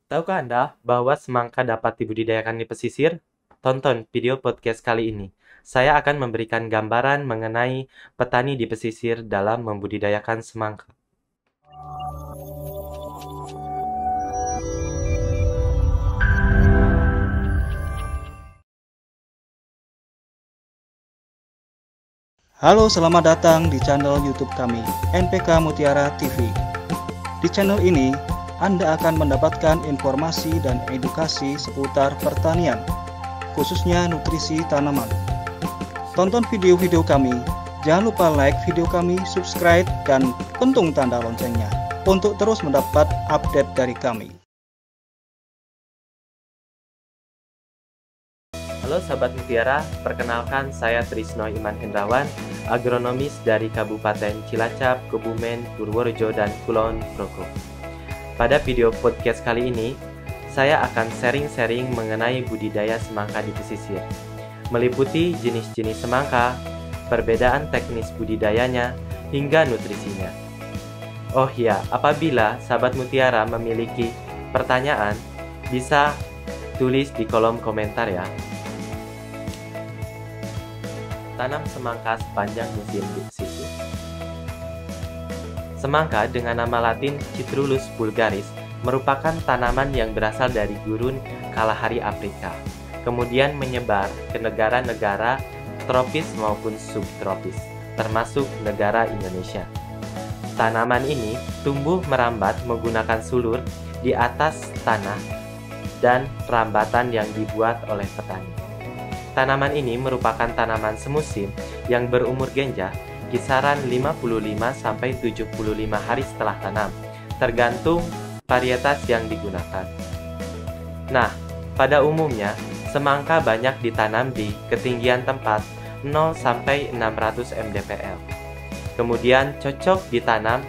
Tahukah Anda bahwa semangka dapat dibudidayakan di pesisir? Tonton video podcast kali ini. Saya akan memberikan gambaran mengenai petani di pesisir dalam membudidayakan semangka. Halo, selamat datang di channel YouTube kami, NPK Mutiara TV. Di channel ini, Anda akan mendapatkan informasi dan edukasi seputar pertanian, khususnya nutrisi tanaman. Tonton video-video kami, jangan lupa like video kami, subscribe, dan pentung tanda loncengnya untuk terus mendapat update dari kami. Halo sahabat Mutiara, perkenalkan saya Trisno Iman Hendrawan, agronomis dari Kabupaten Cilacap, Kebumen, Purworejo, dan Kulon Progo. Pada video podcast kali ini, saya akan sharing-sharing mengenai budidaya semangka di pesisir, meliputi jenis-jenis semangka, perbedaan teknis budidayanya, hingga nutrisinya. Oh ya, apabila sahabat Mutiara memiliki pertanyaan, bisa tulis di kolom komentar ya. Tanam semangka sepanjang musim di pesisir. Semangka dengan nama latin Citrullus vulgaris merupakan tanaman yang berasal dari gurun Kalahari Afrika, kemudian menyebar ke negara-negara tropis maupun subtropis, termasuk negara Indonesia. Tanaman ini tumbuh merambat menggunakan sulur di atas tanah dan rambatan yang dibuat oleh petani. Tanaman ini merupakan tanaman semusim yang berumur genjah kisaran 55-75 hari setelah tanam, tergantung varietas yang digunakan. Nah, pada umumnya, semangka banyak ditanam di ketinggian tempat 0-600 mdpl. Kemudian cocok ditanam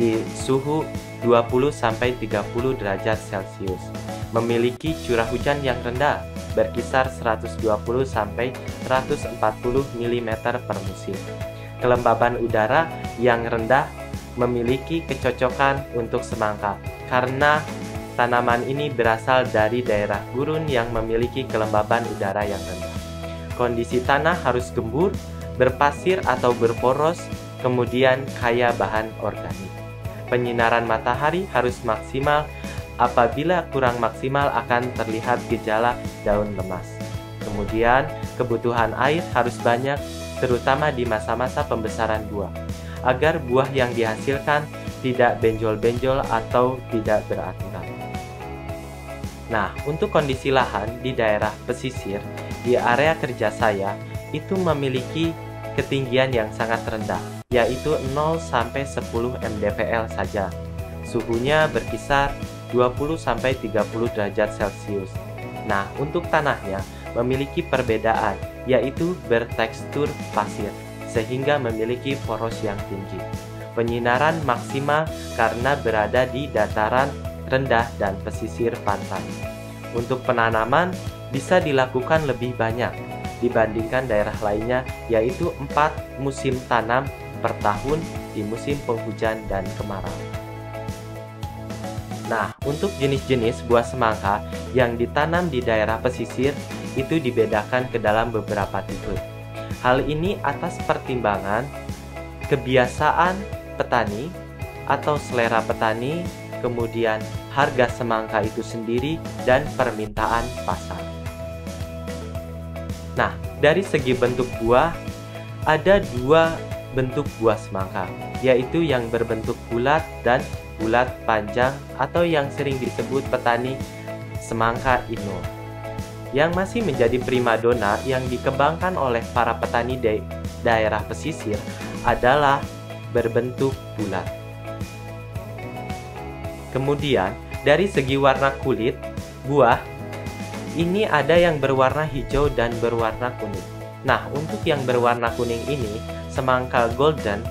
di suhu 20-30 derajat Celcius. Memiliki curah hujan yang rendah, berkisar 120-140 mm per musim. Kelembaban udara yang rendah memiliki kecocokan untuk semangka karena tanaman ini berasal dari daerah gurun yang memiliki kelembaban udara yang rendah. Kondisi tanah harus gembur, berpasir atau berporos, kemudian kaya bahan organik. Penyinaran matahari harus maksimal. Apabila kurang maksimal akan terlihat gejala daun lemas. Kemudian, kebutuhan air harus banyak, terutama di masa-masa pembesaran buah, agar buah yang dihasilkan tidak benjol-benjol atau tidak beraturan. Nah, untuk kondisi lahan di daerah pesisir, di area kerja saya, itu memiliki ketinggian yang sangat rendah, yaitu 0-10 mdpl saja. Suhunya berkisar 20-30 derajat Celcius. Nah, untuk tanahnya memiliki perbedaan, yaitu bertekstur pasir, sehingga memiliki poros yang tinggi. Penyinaran maksimal karena berada di dataran rendah dan pesisir pantai. Untuk penanaman bisa dilakukan lebih banyak dibandingkan daerah lainnya, yaitu 4 musim tanam per tahun di musim penghujan dan kemarau. Nah, untuk jenis-jenis buah semangka yang ditanam di daerah pesisir itu dibedakan ke dalam beberapa tipe. Hal ini atas pertimbangan kebiasaan petani atau selera petani, kemudian harga semangka itu sendiri, dan permintaan pasar. Nah, dari segi bentuk buah, ada 2 bentuk buah semangka, yaitu yang berbentuk bulat dan bulat panjang atau yang sering disebut petani semangka Inul. Yang masih menjadi primadona yang dikembangkan oleh para petani di daerah pesisir adalah berbentuk bulat. Kemudian, dari segi warna kulit buah, ini ada yang berwarna hijau dan berwarna kuning. Nah, untuk yang berwarna kuning ini, semangka golden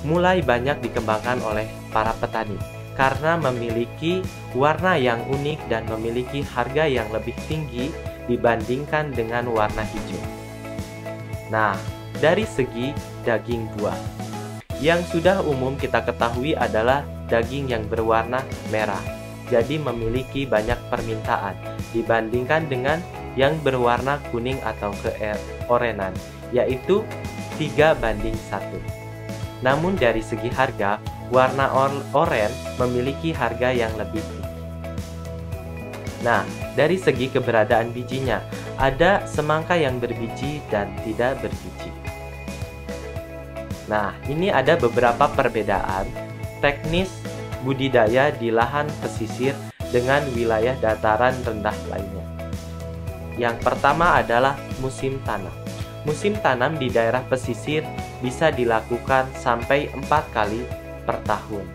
mulai banyak dikembangkan oleh para petani karena memiliki warna yang unik dan memiliki harga yang lebih tinggi dibandingkan dengan warna hijau. Nah, dari segi daging buah, yang sudah umum kita ketahui adalah daging yang berwarna merah, jadi memiliki banyak permintaan dibandingkan dengan yang berwarna kuning atau keorenan, yaitu 3:1. Namun dari segi harga, warna oranye memiliki harga yang lebih tinggi. Nah, dari segi keberadaan bijinya, ada semangka yang berbiji dan tidak berbiji. Nah, ini ada beberapa perbedaan teknis budidaya di lahan pesisir dengan wilayah dataran rendah lainnya. Yang pertama adalah musim tanam. Musim tanam di daerah pesisir bisa dilakukan sampai 4 kali per tahun.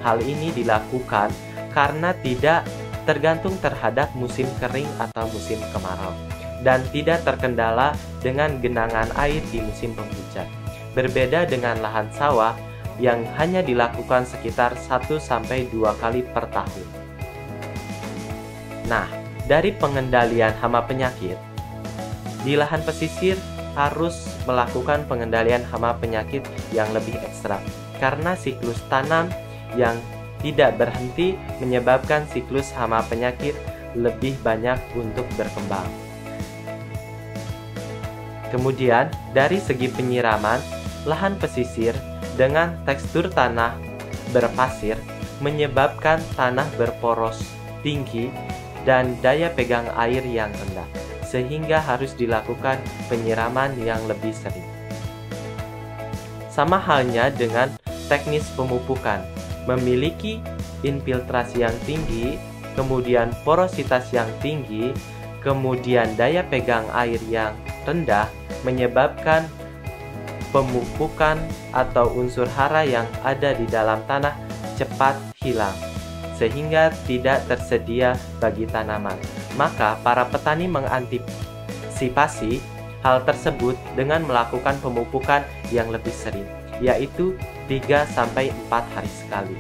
Hal ini dilakukan karena tidak tergantung terhadap musim kering atau musim kemarau, dan tidak terkendala dengan genangan air di musim penghujan. Berbeda dengan lahan sawah yang hanya dilakukan sekitar 1-2 kali per tahun. Nah, dari pengendalian hama penyakit, di lahan pesisir harus melakukan pengendalian hama penyakit yang lebih ekstra, karena siklus tanam yang tidak berhenti menyebabkan siklus hama penyakit lebih banyak untuk berkembang. Kemudian, dari segi penyiraman, lahan pesisir dengan tekstur tanah berpasir menyebabkan tanah berporos tinggi dan daya pegang air yang rendah, sehingga harus dilakukan penyiraman yang lebih sering. Sama halnya dengan teknis pemupukan, memiliki infiltrasi yang tinggi, kemudian porositas yang tinggi, kemudian daya pegang air yang rendah, menyebabkan pemupukan atau unsur hara yang ada di dalam tanah cepat hilang, sehingga tidak tersedia bagi tanaman. Maka para petani mengantisipasi hal tersebut dengan melakukan pemupukan yang lebih sering, yaitu 3-4 hari sekali.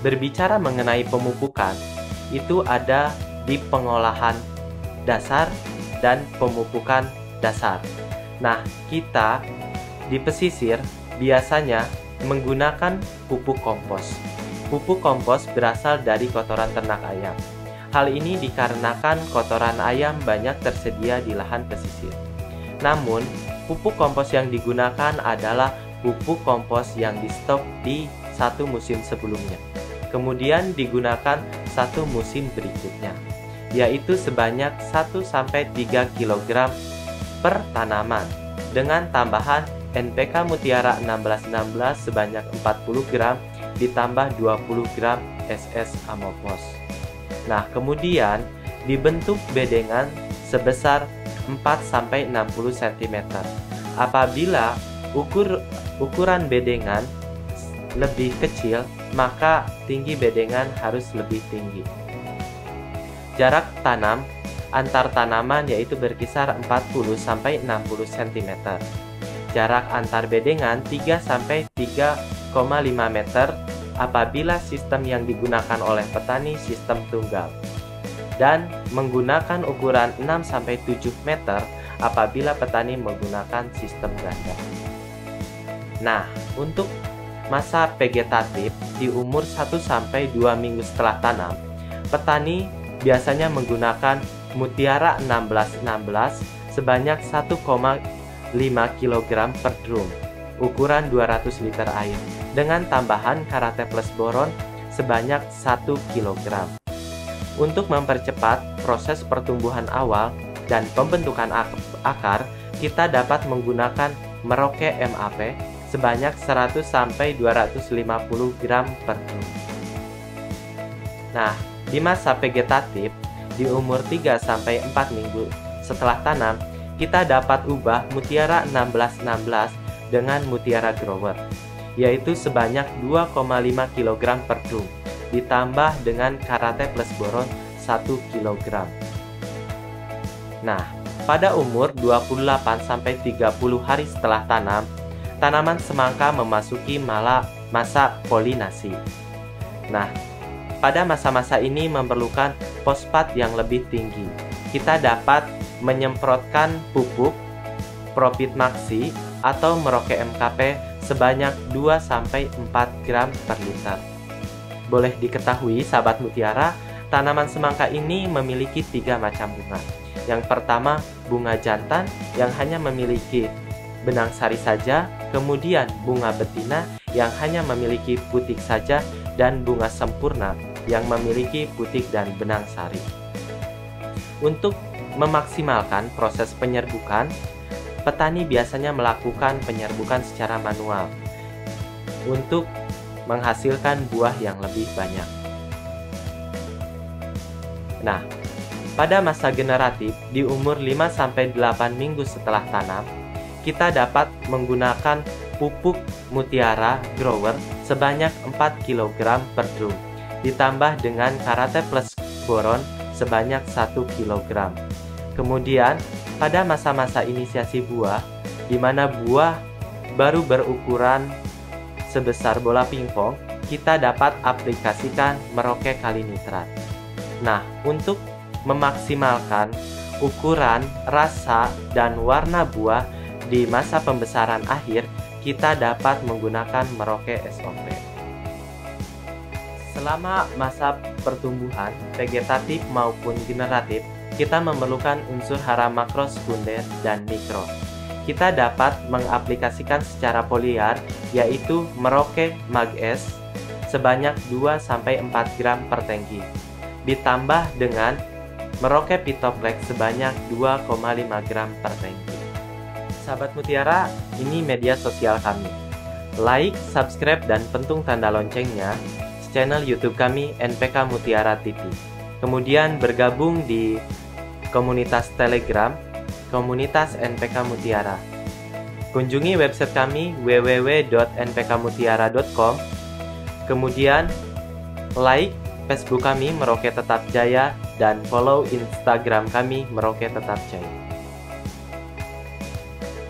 Berbicara mengenai pemupukan, itu ada di pengolahan dasar dan pemupukan dasar. Nah, kita di pesisir biasanya menggunakan pupuk kompos. Pupuk kompos berasal dari kotoran ternak ayam. Hal ini dikarenakan kotoran ayam banyak tersedia di lahan pesisir. Namun, pupuk kompos yang digunakan adalah pupuk kompos yang di stok di satu musim sebelumnya, kemudian digunakan satu musim berikutnya, yaitu sebanyak 1-3 kg per tanaman, dengan tambahan NPK Mutiara 1616 sebanyak 40 gram ditambah 20 gram SS Amopos. Nah, kemudian dibentuk bedengan sebesar 4-60 cm. Apabila ukuran bedengan lebih kecil, maka tinggi bedengan harus lebih tinggi. Jarak tanam antar tanaman yaitu berkisar 40-60 cm. Jarak antar bedengan 3-3,5 meter apabila sistem yang digunakan oleh petani sistem tunggal, dan menggunakan ukuran 6-7 meter apabila petani menggunakan sistem ganda. Nah, untuk masa vegetatif di umur 1-2 minggu setelah tanam, petani biasanya menggunakan Mutiara 1616 sebanyak 1,5 kg per drum, ukuran 200 liter air, dengan tambahan Karate Plus Boron sebanyak 1 kg. Untuk mempercepat proses pertumbuhan awal dan pembentukan akar, kita dapat menggunakan Merauke MAP sebanyak 100-250 gram per drum. Nah, di masa vegetatif, di umur 3-4 minggu setelah tanam, kita dapat ubah Mutiara 1616 dengan Mutiara Grower, yaitu sebanyak 2,5 kg per drum, ditambah dengan Karate Plus Boron 1 kg. Nah, pada umur 28-30 hari setelah tanam, tanaman semangka memasuki masa polinasi. Nah, pada masa-masa ini memerlukan fosfat yang lebih tinggi. Kita dapat menyemprotkan pupuk Profit Maxi atau Merauke MKP sebanyak 2-4 gram per liter. Boleh diketahui sahabat mutiara, tanaman semangka ini memiliki 3 macam bunga. Yang pertama, bunga jantan yang hanya memiliki benang sari saja, kemudian bunga betina yang hanya memiliki putik saja, dan bunga sempurna yang memiliki putik dan benang sari. Untuk memaksimalkan proses penyerbukan, petani biasanya melakukan penyerbukan secara manual untuk menghasilkan buah yang lebih banyak. Nah, pada masa generatif di umur 5-8 minggu setelah tanam, kita dapat menggunakan pupuk mutiara grower sebanyak 4 kg per drum, ditambah dengan karate plus boron sebanyak 1 kg. Kemudian, pada masa-masa inisiasi buah, di mana buah baru berukuran sebesar bola pingpong, kita dapat aplikasikan Merauke kali nitrat. Nah, untuk memaksimalkan ukuran, rasa, dan warna buah di masa pembesaran akhir, kita dapat menggunakan Merauke SOP. Selama masa pertumbuhan, vegetatif maupun generatif, kita memerlukan unsur hara makro, sekunder, dan mikro. Kita dapat mengaplikasikan secara foliar, yaitu Merauke Mag S sebanyak 2-4 gram per tangki, ditambah dengan Merauke Pitoplex sebanyak 2,5 gram per tangki. Sahabat mutiara, ini media sosial kami. Like, subscribe, dan pentung tanda loncengnya channel YouTube kami NPK Mutiara TV. Kemudian bergabung di komunitas Telegram Komunitas NPK Mutiara. Kunjungi website kami www.npkmutiara.com. Kemudian like Facebook kami Merauke Tetap Jaya dan follow Instagram kami Merauke Tetap Jaya.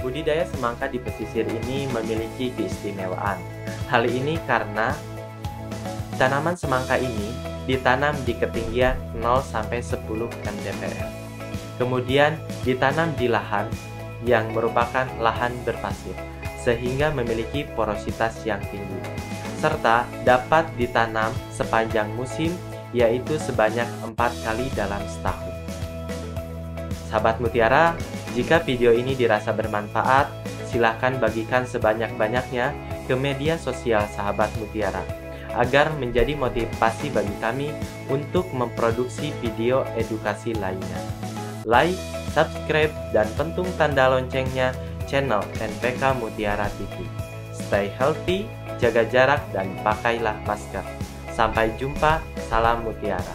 Budidaya semangka di pesisir ini memiliki keistimewaan. Hal ini karena tanaman semangka ini ditanam di ketinggian 0-10 mdpl. Kemudian ditanam di lahan yang merupakan lahan berpasir, sehingga memiliki porositas yang tinggi, serta dapat ditanam sepanjang musim, yaitu sebanyak 4 kali dalam setahun. Sahabat mutiara, jika video ini dirasa bermanfaat, silakan bagikan sebanyak-banyaknya ke media sosial sahabat mutiara, agar menjadi motivasi bagi kami untuk memproduksi video edukasi lainnya. Like, subscribe, dan pentung tanda loncengnya channel NPK Mutiara TV. Stay healthy, jaga jarak, dan pakailah masker. Sampai jumpa, salam mutiara.